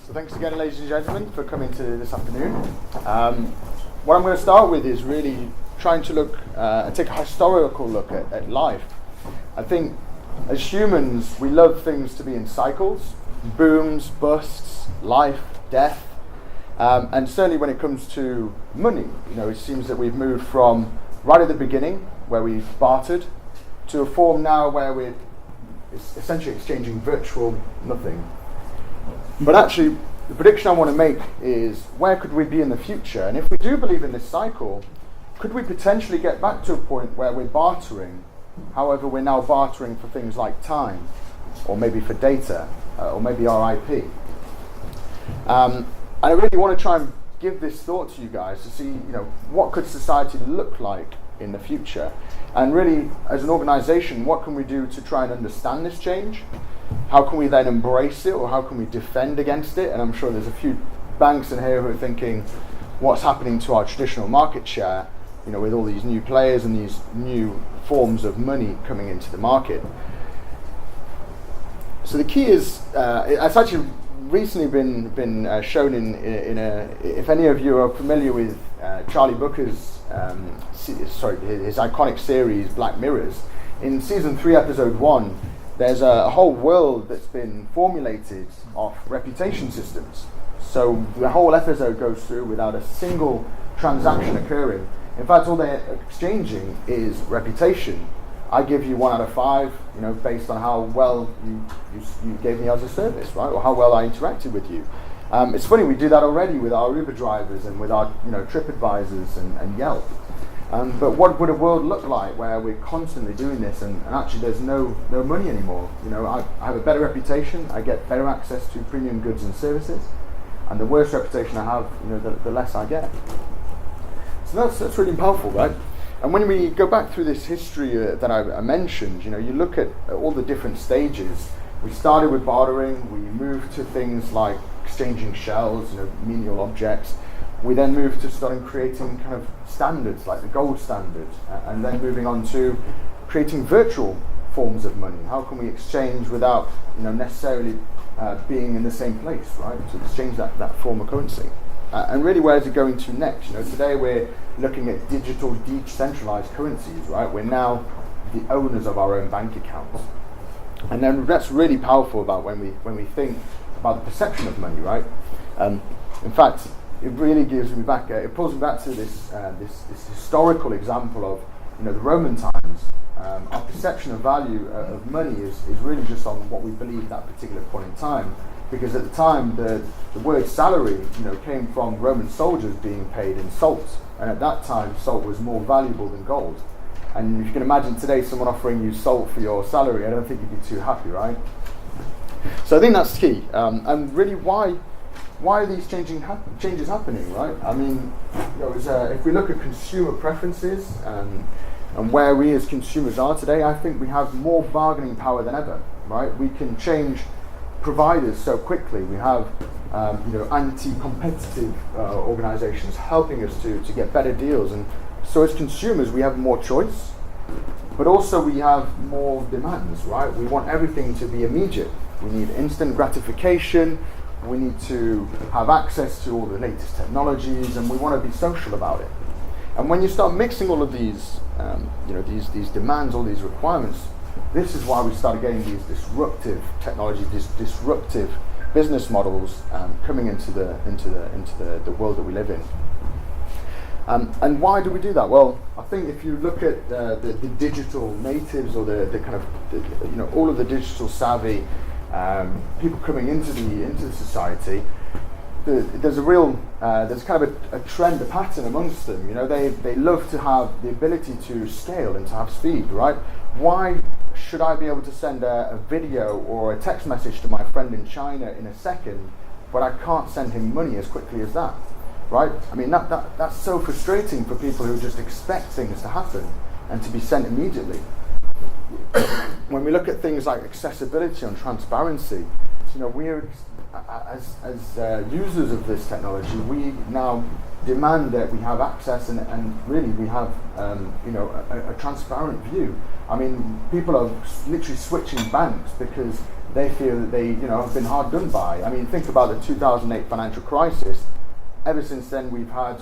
So thanks again, ladies and gentlemen, for coming to this afternoon. What I'm going to start with is really trying to take a historical look at life. I think as humans, we love things to be in cycles, booms, busts, life, death, and certainly when it comes to money, it seems that we've moved from right at the beginning, where we've bartered, to a form now where we're essentially exchanging virtual nothing. But actually, the prediction I want to make is, where could we be in the future? And if we do believe in this cycle, could we potentially get back to a point where we're bartering? However, we're now bartering for things like time, or maybe for data, or maybe our IP. And I really want to try and give this thought to you guys to see, what could society look like in the future? And really, as an organization, what can we do to try and understand this change? How can we then embrace it, or how can we defend against it? And I'm sure there's a few banks in here who are thinking, what's happening to our traditional market share, with all these new players and these new forms of money coming into the market. So the key is, it's actually recently been shown in a, if any of you are familiar with Charlie Brooker's, his iconic series Black Mirrors, in season 3, episode 1, there's a whole world that's been formulated off reputation systems. So the whole episode goes through without a single transaction occurring. In fact, all they're exchanging is reputation. I give you 1 out of 5, based on how well you gave me as a service, right? Or how well I interacted with you. It's funny, we do that already with our Uber drivers and with our TripAdvisors and Yelp. But what would a world look like where we're constantly doing this and actually there's no money anymore? I have a better reputation, I get better access to premium goods and services, and the worse reputation I have, the less I get. So that's really powerful, right? And when we go back through this history that I mentioned, you look at all the different stages. We started with bartering, we moved to things like exchanging shells, menial objects. We then moved to starting creating kind of standards, like the gold standard, and then moving on to creating virtual forms of money. How can we exchange without, necessarily being in the same place, right? To exchange that form of currency. And really, where is it going to next? Today we're looking at digital decentralized currencies, right? We're now the owners of our own bank accounts. And then that's really powerful about when we think about the perception of money, right? In fact, it really gives me back. It pulls me back to this historical example of the Roman times. Our perception of value of money is really just on what we believe at that particular point in time. Because at the time, the word salary, came from Roman soldiers being paid in salt, and at that time, salt was more valuable than gold. And if you can imagine today, someone offering you salt for your salary, I don't think you'd be too happy, right? So I think that's key. And really, why are these changes happening, right? I mean, if we look at consumer preferences and where we as consumers are today, I think we have more bargaining power than ever, right? We can change providers so quickly. We have anti-competitive organizations helping us to get better deals, and so as consumers we have more choice, but also we have more demands, right? We want everything to be immediate. We need instant gratification, we need to have access to all the latest technologies, and we want to be social about it. And when you start mixing all of these these demands, all these requirements, this is why we started getting these disruptive technologies, these disruptive business models coming into the world that we live in. And why do we do that? Well, I think if you look at the digital natives, or the kind of all of the digital savvy people coming into the society, there's a real there's kind of a trend, a pattern amongst them. They love to have the ability to scale and to have speed, right? Why should I be able to send a video or a text message to my friend in China in a second, but I can't send him money as quickly as that, right? I mean, that's so frustrating for people who just expect things to happen and to be sent immediately. When we look at things like accessibility and transparency, we're as users of this technology, we now demand that we have access and really we have a transparent view. I mean, people are literally switching banks because they feel that they have been hard done by. I mean, think about the 2008 financial crisis. Ever since then, we've had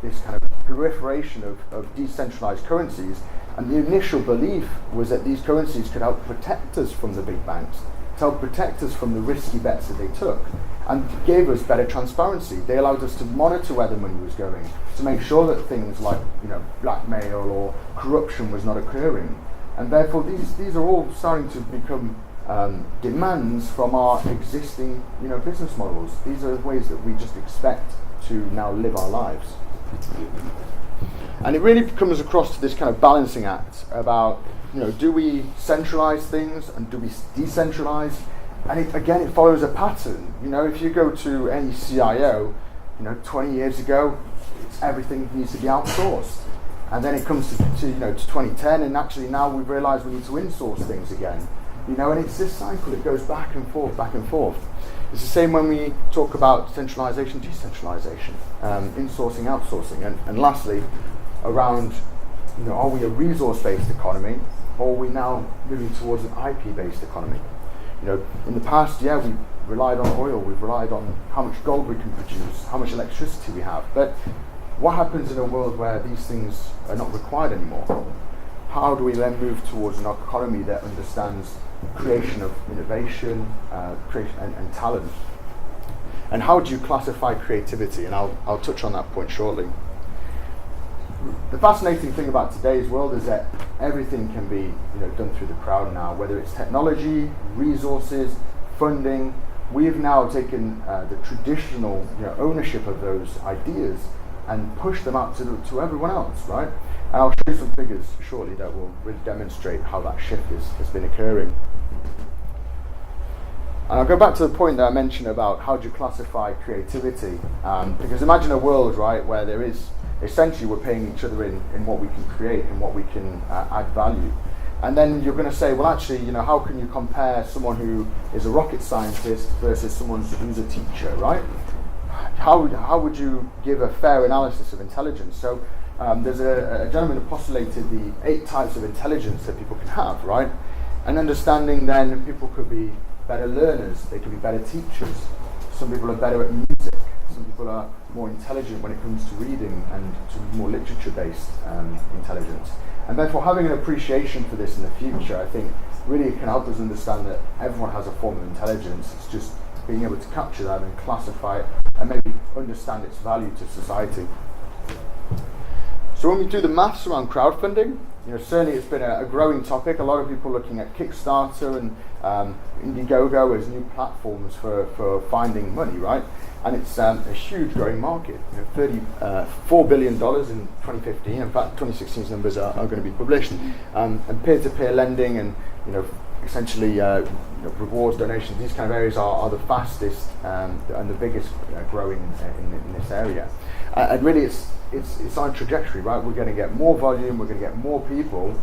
this kind of proliferation of decentralized currencies, and the initial belief was that these currencies could help protect us from the big banks, to help protect us from the risky bets that they took, and gave us better transparency. They allowed us to monitor where the money was going, to make sure that things like blackmail or corruption was not occurring. And therefore these are all starting to become demands from our existing business models. These are ways that we just expect to now live our lives. And it really comes across to this kind of balancing act about, do we centralize things and do we decentralize? And it follows a pattern. If you go to any CIO, 20 years ago, everything needs to be outsourced. And then it comes to 2010, and actually now we've realized we need to insource things again. And it's this cycle that goes back and forth, back and forth. It's the same when we talk about centralization, decentralization, insourcing, outsourcing. And lastly, around, are we a resource-based economy, or are we now moving towards an IP-based economy? In the past, we relied on oil, we've relied on how much gold we can produce, how much electricity we have. But what happens in a world where these things are not required anymore? How do we then move towards an economy that understands creation of innovation, creation and talent? And how do you classify creativity? And I'll touch on that point shortly. The fascinating thing about today's world is that everything can be done through the crowd now, whether it's technology, resources, funding. We've now taken the traditional ownership of those ideas and pushed them out to everyone else, right? And I'll show you some figures shortly that will really demonstrate how that shift has been occurring. And I'll go back to the point that I mentioned about how do you classify creativity, because imagine a world, right, where there is essentially we're paying each other in what we can create and what we can add value. And then you're going to say, well, actually, how can you compare someone who is a rocket scientist versus someone who's a teacher, right? How would you give a fair analysis of intelligence? So there's a gentleman who postulated the 8 types of intelligence that people can have, right? And understanding then people could be better learners, they could be better teachers. Some people are better at music. Some people are more intelligent when it comes to reading and to more literature-based intelligence. And therefore having an appreciation for this in the future, I think, really can help us understand that everyone has a form of intelligence. It's just being able to capture that and classify it and maybe understand its value to society. So when we do the maths around crowdfunding, certainly it's been a growing topic. A lot of people looking at Kickstarter and Indiegogo as new platforms for finding money, right? And it's a huge growing market. $34 billion in 2015. In fact, 2016's numbers are going to be published. And peer-to-peer lending and essentially rewards, donations. These kind of areas are the fastest and the biggest growing in this area. And really, it's on a trajectory, right? We're going to get more volume. We're going to get more people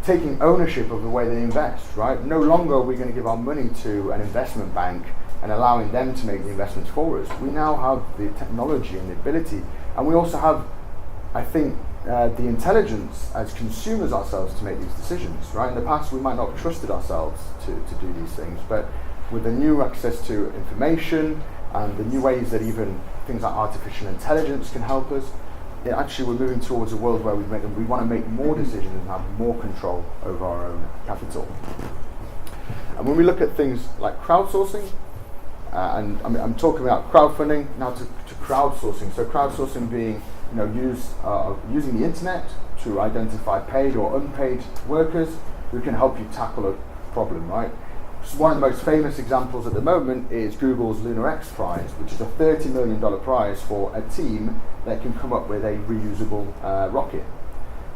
taking ownership of the way they invest, right? No longer are we going to give our money to an investment bank and allowing them to make the investments for us. We now have the technology and the ability, and we also have, I think, the intelligence as consumers ourselves to make these decisions, right? In the past, we might not have trusted ourselves to do these things, but with the new access to information and the new ways that even things like artificial intelligence can help us, actually we're moving towards a world where we want to make more decisions and have more control over our own capital. And when we look at things like crowdsourcing, and I'm talking about crowdfunding now to crowdsourcing. So crowdsourcing being using the internet to identify paid or unpaid workers who can help you tackle a problem, right? So one of the most famous examples at the moment is Google's Lunar X Prize, which is a $30 million prize for a team that can come up with a reusable rocket,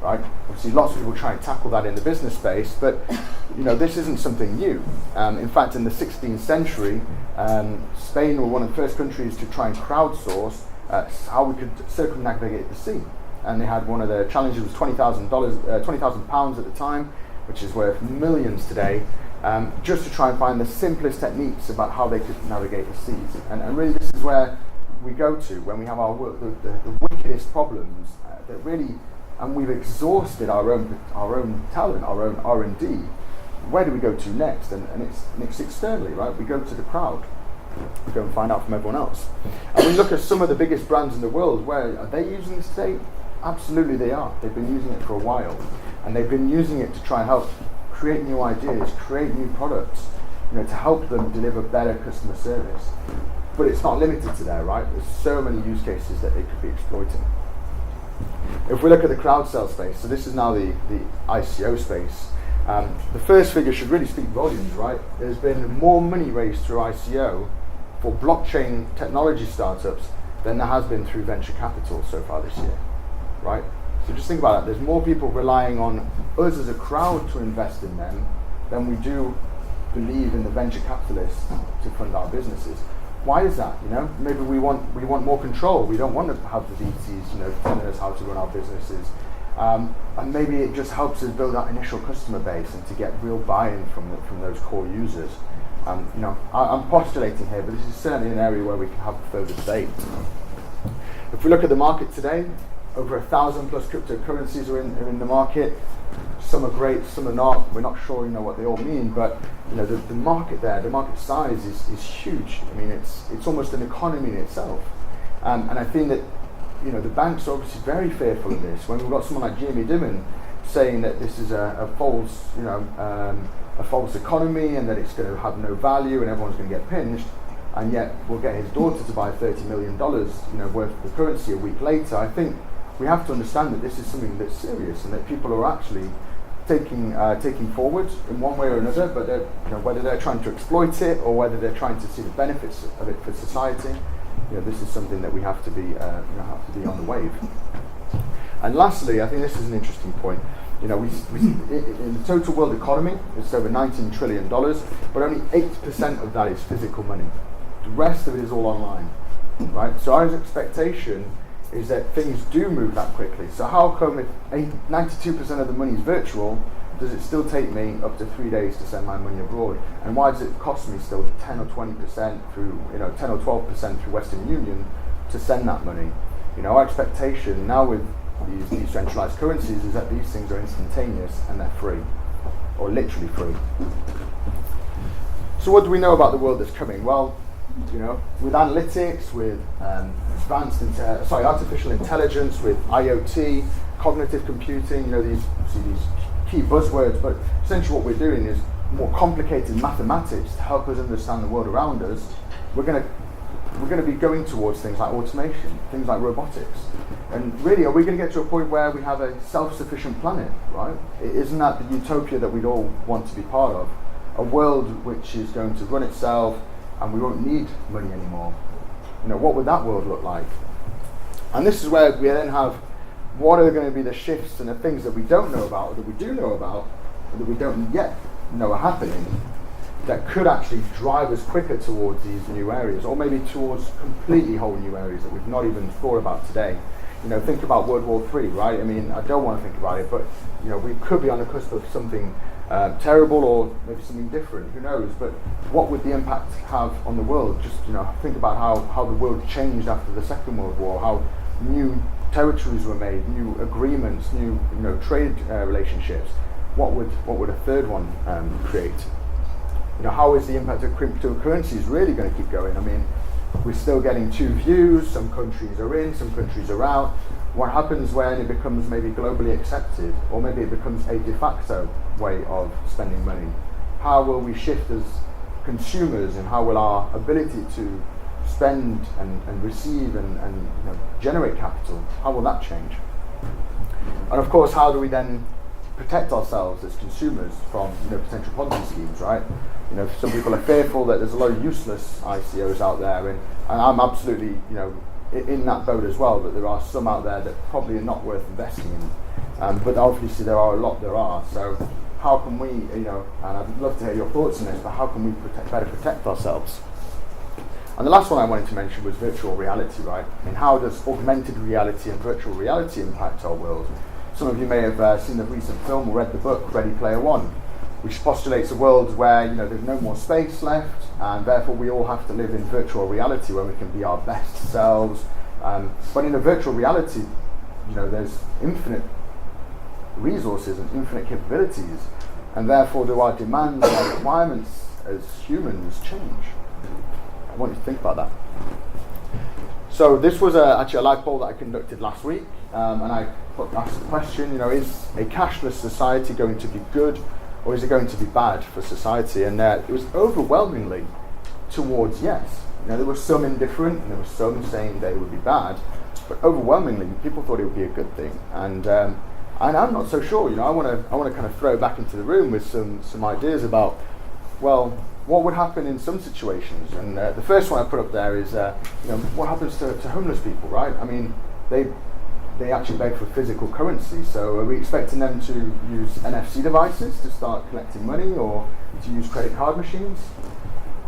right? Obviously, lots of people try and tackle that in the business space, but this isn't something new. In fact, in the 16th century, Spain were one of the first countries to try and crowdsource how we could circumnavigate the sea, and they had one of the challenges was £20,000 at the time, which is worth millions today. Just to try and find the simplest techniques about how they could navigate the seas. And really this is where we go to when we have our work, the wickedest problems that really, and we've exhausted our own talent, our own R&D. where do we go to next? And it's externally, right? We go to the crowd. We go and find out from everyone else. And we look at some of the biggest brands in the world. Where are they using this today? Absolutely they are. They've been using it for a while. And they've been using it to try and help create new ideas, create new products, to help them deliver better customer service. But it's not limited to there, right? There's so many use cases that they could be exploiting. If we look at the crowd sale space, so this is now the ICO space, the first figure should really speak volumes, right? There's been more money raised through ICO for blockchain technology startups than there has been through venture capital so far this year, right? So just think about that. There's more people relying on us as a crowd to invest in them than we do believe in the venture capitalists to fund our businesses. Why is that? Maybe we want more control. We don't want to have the VCs, telling us how to run our businesses. And maybe it just helps us build that initial customer base and to get real buy-in from those core users. I'm postulating here, but this is certainly an area where we can have further debate. If we look at the market today, over 1,000 plus cryptocurrencies are in the market. Some are great, some are not. We're not sure, what they all mean, but the market there, the market size is huge. I mean, it's almost an economy in itself. And I think that the banks are obviously very fearful of this. When we've got someone like Jamie Dimon saying that this is a false economy and that it's going to have no value and everyone's going to get pinched, and yet we'll get his daughter to buy $30 million, worth of the currency a week later. I think we have to understand that this is something that's serious and that people are actually taking forward in one way or another, but whether they're trying to exploit it or whether they're trying to see the benefits of it for society, this is something that we have to be on the wave. And lastly, I think this is an interesting point. We in the total world economy, it's over $19 trillion, but only 8% of that is physical money. The rest of it is all online, right? So our expectation is that things do move that quickly. So how come if 92% of the money is virtual, does it still take me up to 3 days to send my money abroad? And why does it cost me still 10 or 20% through, 10 or 12% through Western Union to send that money? Our expectation now with these decentralized currencies is that these things are instantaneous and they're free, or literally free. So what do we know about the world that's coming? Well, with analytics, with artificial intelligence, with IoT, cognitive computing, these key buzzwords, but essentially what we're doing is more complicated mathematics to help us understand the world around us. We're going to be going towards things like automation, things like robotics. And really, are we going to get to a point where we have a self-sufficient planet, right? Isn't that the utopia that we'd all want to be part of? A world which is going to run itself and we won't need money anymore. What would that world look like? And this is where we then have, what are going to be the shifts and the things that we don't know about, or that we do know about, or that we don't yet know are happening, that could actually drive us quicker towards these new areas, or maybe towards completely whole new areas that we've not even thought about today. Think about World War III, right? I mean, I don't want to think about it, but we could be on the cusp of something terrible, or maybe something different, who knows? But what would the impact have on the world? Just think about how the world changed after the Second World War, how new territories were made, new agreements, new trade relationships. What would a third one create? How is the impact of cryptocurrencies really going to keep going? I mean, we're still getting two views. Some countries are in, some countries are out. What happens when it becomes maybe globally accepted, or maybe it becomes a de facto way of spending money? How will we shift as consumers, and how will our ability to spend and receive and generate capital, how will that change? And of course, how do we then protect ourselves as consumers from potential Ponzi schemes, right? Some people are fearful that there's a lot of useless ICOs out there, and I'm absolutely in that boat as well, that there are some out there that probably are not worth investing in. But obviously there are. So how can we, and I'd love to hear your thoughts on this, but how can we better protect ourselves? And the last one I wanted to mention was virtual reality, right? I mean, how does augmented reality and virtual reality impact our world? Some of you may have seen the recent film or read the book Ready Player One, which postulates a world where there's no more space left, and therefore we all have to live in virtual reality where we can be our best selves. But in a virtual reality, there's infinite resources and infinite capabilities. And therefore do our demands and our requirements as humans change? I want you to think about that. So this was actually a live poll that I conducted last week, and I asked the question, is a cashless society going to be good, or is it going to be bad for society? And it was overwhelmingly towards yes. There were some indifferent, and there were some saying that it would be bad, but overwhelmingly people thought it would be a good thing. And I'm not so sure. I want to kind of throw it back into the room with some ideas about, well, what would happen in some situations. And the first one I put up there is, what happens to homeless people, right? I mean, they actually beg for physical currency. So are we expecting them to use NFC devices to start collecting money, or to use credit card machines?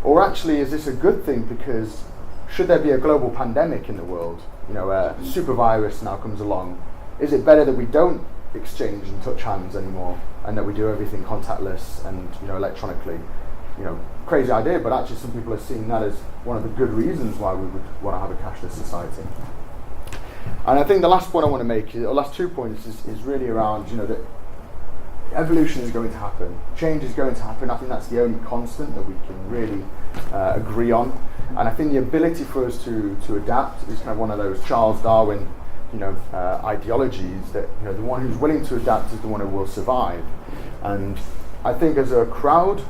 Or actually, is this a good thing because should there be a global pandemic in the world, a super virus now comes along, is it better that we don't exchange and touch hands anymore, and that we do everything contactless and electronically? Crazy idea, but actually some people are seeing that as one of the good reasons why we would want to have a cashless society. And I think the last point I want to make, or last 2 points, is really around, that evolution is going to happen, change is going to happen. I think that's the only constant that we can really agree on. And I think the ability for us to adapt is kind of one of those Charles Darwin ideologies that the one who's willing to adapt is the one who will survive. And I think as a crowd,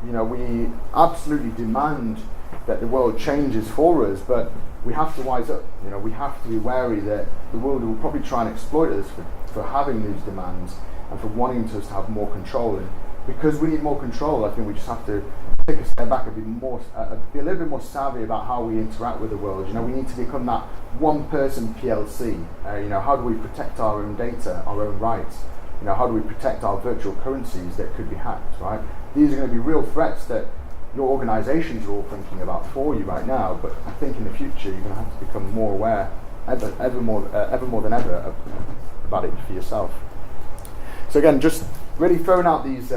we absolutely demand that the world changes for us, but we have to wise up. We have to be wary that the world will probably try and exploit us for having these demands and for wanting us to have more control. And because we need more control, I think we just have to take a step back and be a little bit more savvy about how we interact with the world. We need to become that one-person PLC. How do we protect our own data, our own rights? How do we protect our virtual currencies that could be hacked, right? These are going to be real threats that your organizations are all thinking about for you right now, but I think in the future you're going to have to become more aware, ever more than ever, about it for yourself. So again, just really throwing out these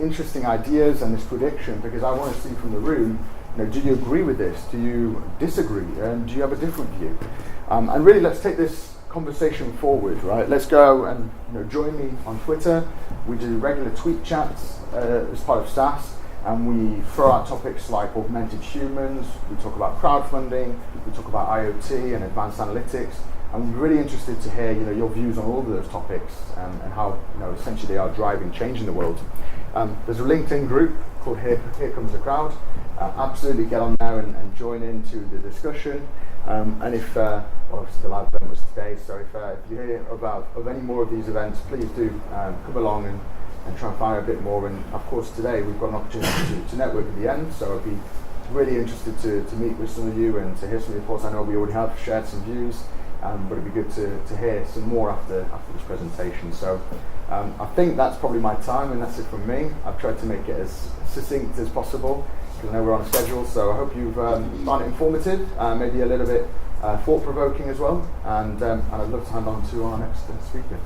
interesting ideas and this prediction, because I want to see from the room, do you agree with this? Do you disagree? And do you have a different view? And really, let's take this conversation forward, right? Let's go and join me on Twitter. We do regular tweet chats as part of SAS, and we throw out topics like augmented humans. We talk about crowdfunding. We talk about IoT and advanced analytics. I'm really interested to hear your views on all of those topics and how essentially they are driving change in the world. There's a LinkedIn group called Here Comes the Crowd. Absolutely get on there and join into the discussion. And if obviously the live event was today, so if you hear of any more of these events, please do come along and try and find out a bit more. And of course today we've got an opportunity to network at the end, so I'd be really interested to meet with some of you and to hear some of your thoughts. I know we already have shared some views, but it'd be good to hear some more after this presentation. So I think that's probably my time, and that's it from me. I've tried to make it as succinct as possible, because I know we're on a schedule, so I hope you've found it informative, maybe a little bit thought-provoking as well, and I'd love to hand on to our next speaker.